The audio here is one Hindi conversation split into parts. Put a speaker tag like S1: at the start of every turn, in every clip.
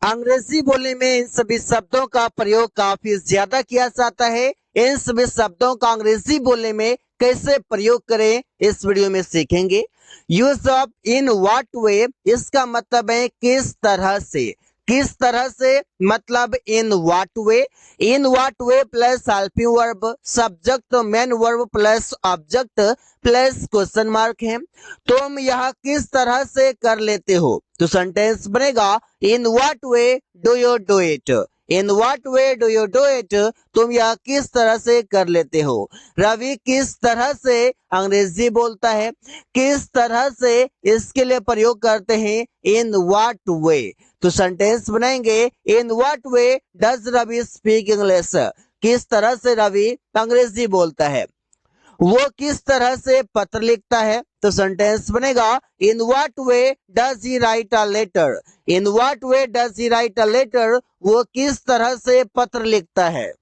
S1: अंग्रेजी बोली में इन सभी शब्दों का प्रयोग काफी ज्यादा किया जाता है। इन सभी शब्दों का अंग्रेजी बोलने में कैसे प्रयोग करें इस वीडियो में सीखेंगे। यूज ऑफ इन व्हाट वे, इसका मतलब है किस तरह से। किस तरह से मतलब इन what way. In what way plus helping verb, subject main verb plus object plus question mark है। तुम यह किस तरह से कर लेते हो, तो सेंटेंस बनेगा in what way do you do it. In what way do you do it, तुम यह किस तरह से कर लेते हो। रवि किस तरह से अंग्रेजी बोलता है। किस तरह से इसके लिए प्रयोग करते हैं इन व्हाट वे, तो सेंटेंस बनाएंगे in what way does Ravi speak English. किस तरह से रवि अंग्रेजी बोलता है। वो किस तरह से पत्र लिखता है, तो सेंटेंस बनेगा in what way does he write a letter. In what way does he write a letter, वो किस तरह से पत्र लिखता है।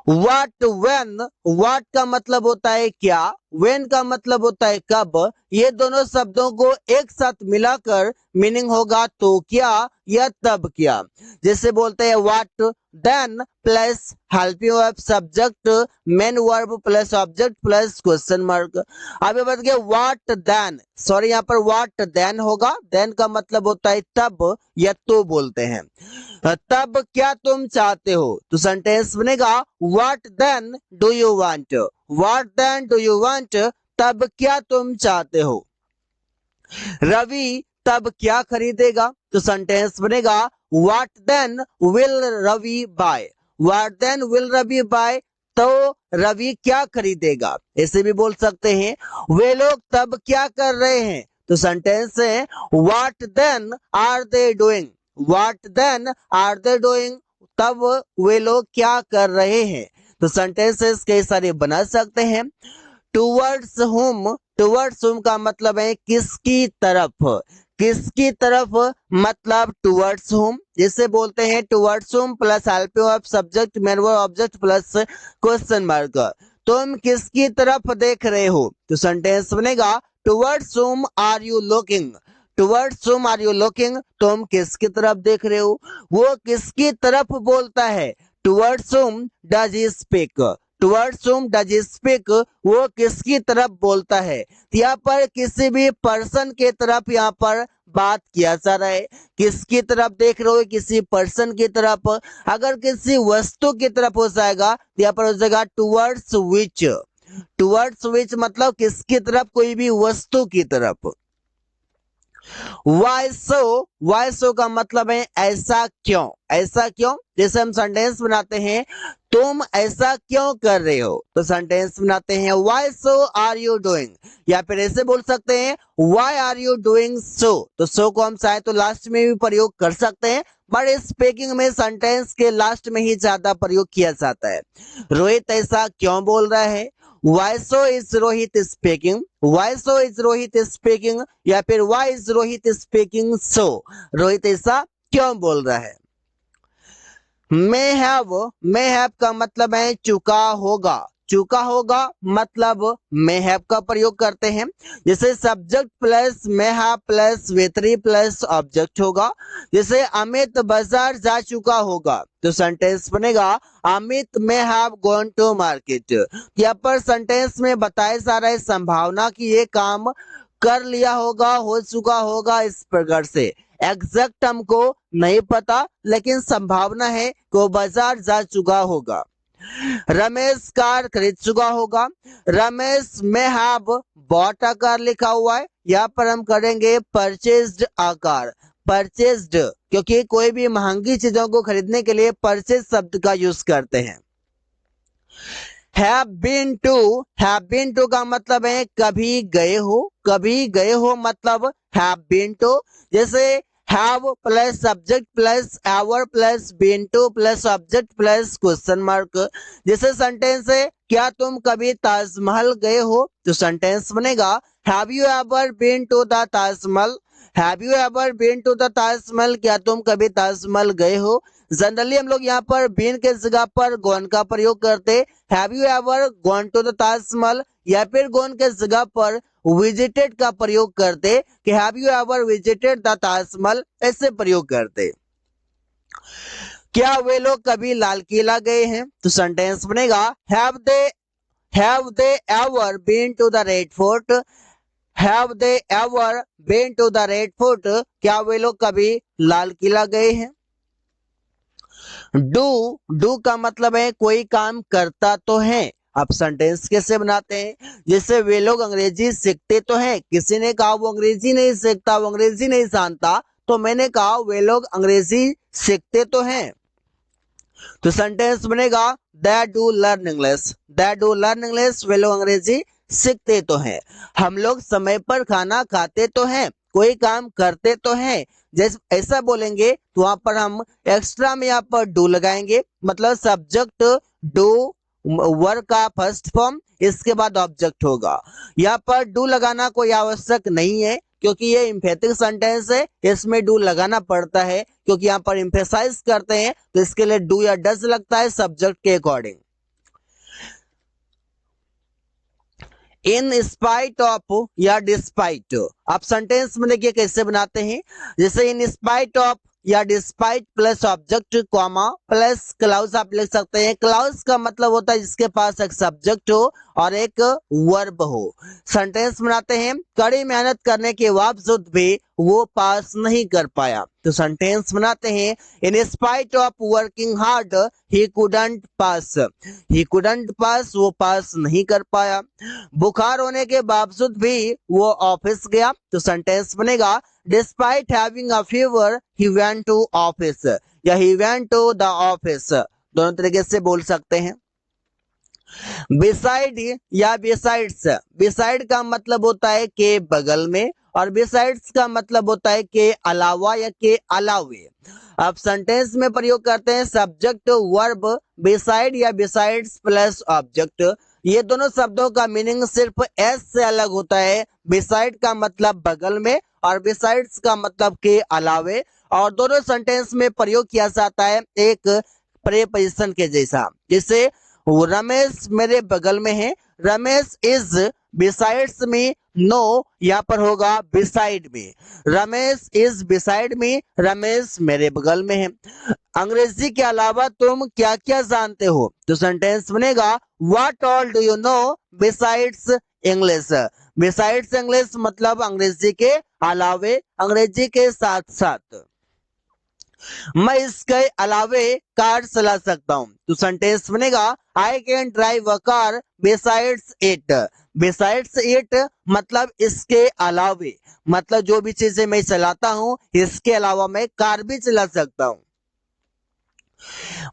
S1: व्हाट व्हेन, व्हाट का मतलब होता है क्या, व्हेन का मतलब होता है कब। ये दोनों शब्दों को एक साथ मिलाकर मीनिंग होगा तो क्या या तब क्या। जैसे बोलते हैं what then plus helping verb subject main verb plus object plus question mark. अब बता गया व्हाट देन, सॉरी यहाँ पर व्हाट देन होगा। देन का मतलब होता है तब या तो बोलते हैं। तब क्या तुम चाहते हो, तो सेंटेंस बनेगा what then do you want. What then do you want, तब क्या तुम चाहते हो। रवि तब क्या खरीदेगा, तो सेंटेंस बनेगा what then will Ravi buy. What then will Ravi buy, तो रवि क्या खरीदेगा। ऐसे भी बोल सकते हैं वे लोग तब क्या कर रहे हैं, तो सेंटेंस है what then are they doing. What then are they doing, तब वे लोग क्या कर रहे हैं। तो सेंटेंसेस कई सारे बना सकते हैं। टूवर्ड्स होम, टूवर्ड्स होम का मतलब है किसकी तरफ। किसकी तरफ मतलब टूवर्ड्स होम। जिसे बोलते हैं towards whom plus helping verb subject main verb object plus question mark. तुम किसकी तरफ देख रहे हो, तो सेंटेंस बनेगा towards whom are you looking. Towards whom are you looking, तुम किसकी तरफ देख रहे हो। वो किसकी तरफ बोलता है, towards home does he speak. Towards whom does he speak, वो किसकी तरफ बोलता है। यहाँ पर किसी भी पर्सन के तरफ यहाँ पर बात किया जा रहा है। किसकी तरफ देख रहे हो, किसी पर्सन की तरफ। अगर किसी वस्तु की तरफ हो जाएगा तो यहाँ पर हो जाएगा टुवर्ड्स विच। टुवर्ड्स विच मतलब किसकी तरफ, कोई भी वस्तु की तरफ। वाई सो, वाई सो का मतलब है ऐसा क्यों। ऐसा क्यों, जैसे हम सेंटेंस बनाते हैं तुम ऐसा क्यों कर रहे हो, तो सेंटेंस बनाते हैं why so are you doing. या फिर ऐसे बोल सकते हैं why are you doing so, तो सो को हम चाहे तो लास्ट में भी प्रयोग कर सकते हैं, बट स्पीकिंग में सेंटेंस के लास्ट में ही ज्यादा प्रयोग किया जाता है। रोहित ऐसा क्यों बोल रहा है। Why so is Rohit speaking? Why so is Rohit speaking? या फिर why is Rohit speaking so? Rohit ऐसा क्यों बोल रहा है। may have का मतलब है चुका होगा। चुका होगा मतलब may have का प्रयोग करते हैं। जैसे subject plus may have plus V three plus object होगा। जैसे अमित बाजार जा चुका होगा, तो सेंटेंस बनेगा Amit may have gone to market। यहाँ पर सेंटेंस में बताया जा रहा है संभावना कि ये काम कर लिया होगा, हो चुका होगा। इस प्रकार से एग्जैक्ट हमको नहीं पता, लेकिन संभावना है कि वो बाजार जा चुका होगा। रमेश कार खरीद चुका होगा। रमेश में हैव बॉट अ कार लिखा हुआ है, यहाँ पर हम करेंगे परचेज्ड अ कार। परचेज्ड, क्योंकि कोई भी महंगी चीजों को खरीदने के लिए परचेज शब्द का यूज करते हैं। हैव बीन टू का मतलब है कभी गए हो। कभी गए हो मतलब हैव बीन टू। जैसे have plus subject plus ever plus been to plus object plus question mark. जैसे सेंटेंस है क्या तुम कभी ताजमहल गए हो, तो सेंटेंस बनेगा have you ever been to the Taj Mahal. Have you ever been to the Taj Mahal, क्या तुम कभी ताजमहल गए हो। जनरली हम लोग यहाँ पर बीन के जगह पर गॉन का प्रयोग करते। Have you ever gone to the Taj Mahal या फिर गॉन के जगह पर विजिटेड का प्रयोग करते कि have you ever visited the Taj Mahal, ऐसे प्रयोग करते। क्या वे लोग कभी लाल किला गए हैं, तो सेंटेंस बनेगा have they ever been to the Red Fort, have they ever been to the Red Fort, क्या वे लोग कभी लाल किला गए हैं। डू का मतलब है कोई काम करता तो है। अब सेंटेंस कैसे बनाते हैं, जैसे वे लोग अंग्रेजी सीखते तो हैं, किसी ने कहा वो अंग्रेजी नहीं सीखता, वो अंग्रेजी नहीं जानता, तो मैंने कहा वे लोग अंग्रेजी सीखते तो हैं। तो सेंटेंस बनेगा that do learn English, that do learn English, वे लोग अंग्रेजी सीखते तो हैं। हम लोग समय पर खाना खाते तो हैं, कोई काम करते तो हैं। जैसे ऐसा बोलेंगे तो वहां पर हम एक्स्ट्रा में यहाँ पर डू लगाएंगे, मतलब सब्जेक्ट डू वर्ब का फर्स्ट फॉर्म, इसके बाद ऑब्जेक्ट होगा। यहाँ पर डू लगाना कोई आवश्यक नहीं है क्योंकि ये इम्फेटिक सेंटेंस है, इसमें डू लगाना पड़ता है क्योंकि यहाँ पर इम्फेसाइज करते हैं, तो इसके लिए डू या डज लगता है सब्जेक्ट के अकॉर्डिंग। इन स्पाइट ऑफ या डिस्पाइट, आप सेंटेंस में देखिए कैसे बनाते हैं, जैसे इन स्पाइट ऑफ या despite plus object comma plus clause आप लिख सकते हैं। क्लाउज का मतलब होता है जिसके पास एक सब्जेक्ट हो और एक वर्ब हो। सेंटेंस बनाते हैं कड़ी मेहनत करने के बावजूद भी वो पास नहीं कर पाया, तो सेंटेंस बनाते हैं in spite of working hard he couldn't pass, he couldn't pass, वो पास नहीं कर पाया। बुखार होने के बावजूद भी वो ऑफिस गया, तो सेंटेंस बनेगा despite having a fever he went to office या he went to the office, दोनों तरीके से बोल सकते हैं। बिसाइड या बिसाइड्स, बिसाइड का मतलब होता है के बगल में और बिसाइड्स का मतलब होता है के अलावा या के अलावे। अब सेंटेंस में प्रयोग करते हैं सब्जेक्ट वर्ब बिसाइड या बिसाइड्स प्लस ऑब्जेक्ट। ये दोनों शब्दों का मीनिंग सिर्फ एस से अलग होता है। बिसाइड का मतलब बगल में और बिसाइड्स का मतलब के अलावे, और दोनों सेंटेंस में प्रयोग किया जाता है एक प्रेपोजिशन के जैसा। जैसे रमेश मेरे बगल में है, Ramesh is besides me, no यहाँ पर होगा बिसाइड में। Ramesh is beside me, Ramesh मेरे बगल में है। अंग्रेजी के अलावा तुम क्या क्या जानते हो, तो सेंटेंस बनेगा what all do you know besides English. Besides English मतलब अंग्रेजी के अलावे, अंग्रेजी के साथ साथ। मैं इसके अलावे कार चला सकता हूं, तो सेंटेंस बनेगा I can drive a car besides it. Besides it मतलब इसके अलावे, मतलब जो भी चीजें मैं चलाता हूं इसके अलावा मैं कार भी चला सकता हूं।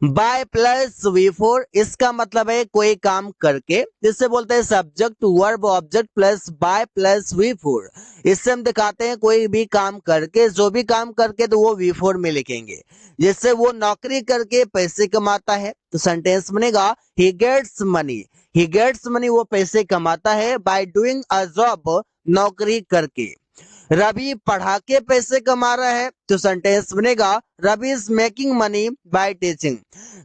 S1: बाय प्लस V4, इसका मतलब है कोई काम करके, जिससे बोलते हैं subject verb object plus by plus V4। इससे हम दिखाते हैं कोई भी काम करके, जो भी काम करके तो वो V4 में लिखेंगे। जिससे वो नौकरी करके पैसे कमाता है, तो सेंटेंस बनेगा he gets money, he gets money, वो पैसे कमाता है बाय डूइंग अ जॉब, नौकरी करके। रवि पढ़ा के पैसे कमा रहा है, तो सेंटेंस बनेगा Ravi is making money by teaching.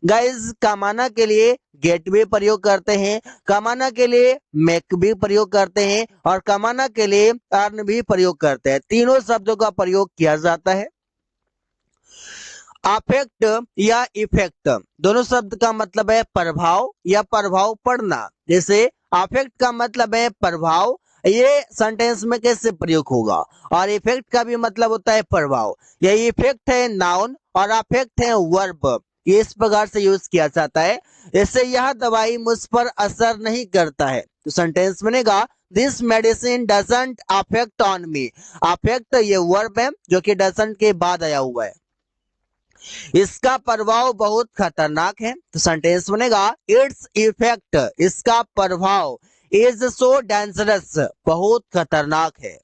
S1: Guys कमाना के लिए गेट भी प्रयोग करते हैं, कमाना के लिए मेक भी प्रयोग करते हैं और कमाना के लिए अर्न भी प्रयोग करते हैं। तीनों शब्दों का प्रयोग किया जाता है। अफेक्ट या इफेक्ट, दोनों शब्द का मतलब है प्रभाव या प्रभाव पड़ना। जैसे अफेक्ट का मतलब है प्रभाव, ये सेंटेंस में कैसे प्रयोग होगा, और इफेक्ट का भी मतलब होता है प्रभाव। ये इफेक्ट है नाउन और अफेक्ट है वर्ब, ये इस प्रकार से यूज किया जाता है। जैसे यह दवाई मुझ पर असर नहीं करता है, तो सेंटेंस बनेगा this medicine doesn't affect on me. Affect ये वर्ब है जो कि डजंट के बाद आया हुआ है। इसका प्रभाव बहुत खतरनाक है, तो सेंटेंस बनेगा इट्स इफेक्ट, इसका प्रभाव इज सो डेंजरस, बहुत खतरनाक है।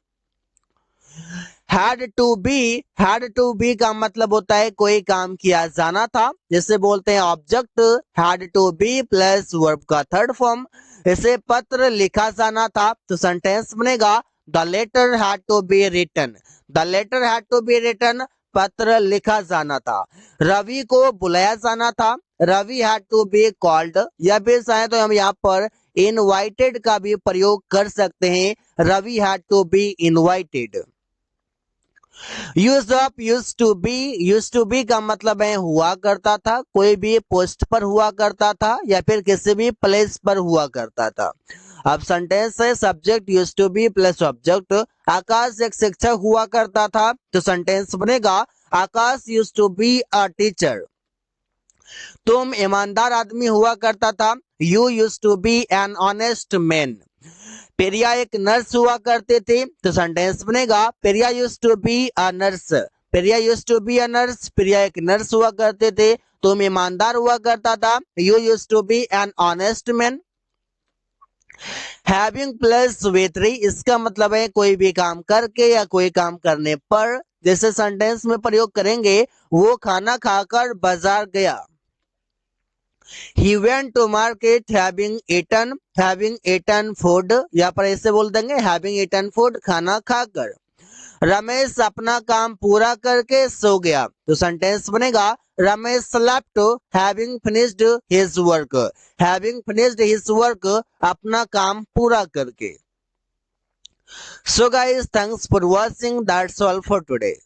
S1: हैड टू बी का मतलब होता है कोई काम किया जाना था, जैसे बोलते हैं object had to be plus verb का थर्ड फॉर्म। इसे पत्र लिखा जाना था, तो सेंटेंस बनेगा the letter had to be written, the letter had to be written, पत्र लिखा जाना था। रवि को बुलाया जाना था, Ravi had to be called, या फिर चाहे तो हम यहाँ पर इनवाइटेड का भी प्रयोग कर सकते हैं, Ravi had to be invited. Use to be का मतलब है हुआ करता था, कोई भी पोस्ट पर हुआ करता था या फिर किसी भी प्लेस पर हुआ करता था। अब सेंटेंस है subject use to be plus object. Akash एक शिक्षक हुआ करता था, तो सेंटेंस बनेगा Akash use to be a teacher. तुम ईमानदार आदमी हुआ करता था, you use to be an honest man. Periya एक नर्स हुआ करते थे, तो सेंटेंस बनेगा Periya used to be a nurse, Periya used to be a nurse, Periya एक नर्स हुआ करते थे। तुम ईमानदार हुआ करता था, you used to be an honest man. Having plus वे3, इसका मतलब है कोई भी काम करके या कोई काम करने पर, जैसे सेंटेंस में प्रयोग करेंगे वो खाना खाकर बाजार गया। He went to market having eaten food, यहाँ पर ऐसे बोल देंगे having eaten food, खाना खाकर। रमेश अपना काम पूरा करके सो गया, तो सेंटेंस बनेगा Ramesh slept having finished his work, having finished his work, अपना काम पूरा करके। So guys, thanks for watching, that's all for today.